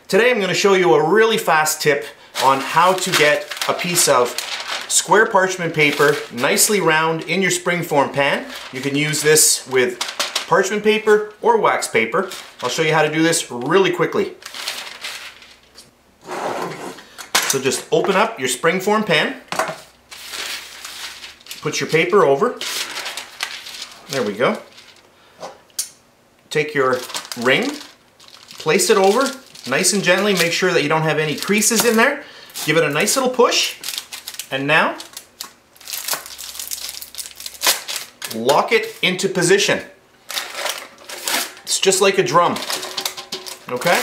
Today I'm going to show you a really fast tip on how to get a piece of square parchment paper nicely round in your SpringForm pan. You can use this with parchment paper or wax paper. I'll show you how to do this really quickly. So just open up your SpringForm pan, put your paper over, there we go. Take your ring, place it over, nice and gently, make sure that you don't have any creases in there. Give it a nice little push, and now lock it into position. It's just like a drum, okay?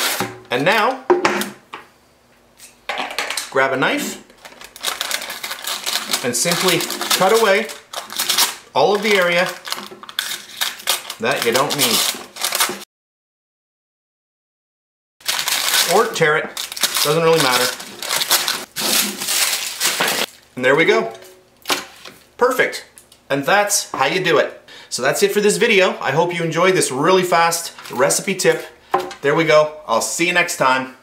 And now, grab a knife and simply cut away all of the area that you don't need. Or tear it, doesn't really matter. And there we go. Perfect. And that's how you do it. So that's it for this video. I hope you enjoyed this really fast recipe tip. There we go. I'll see you next time.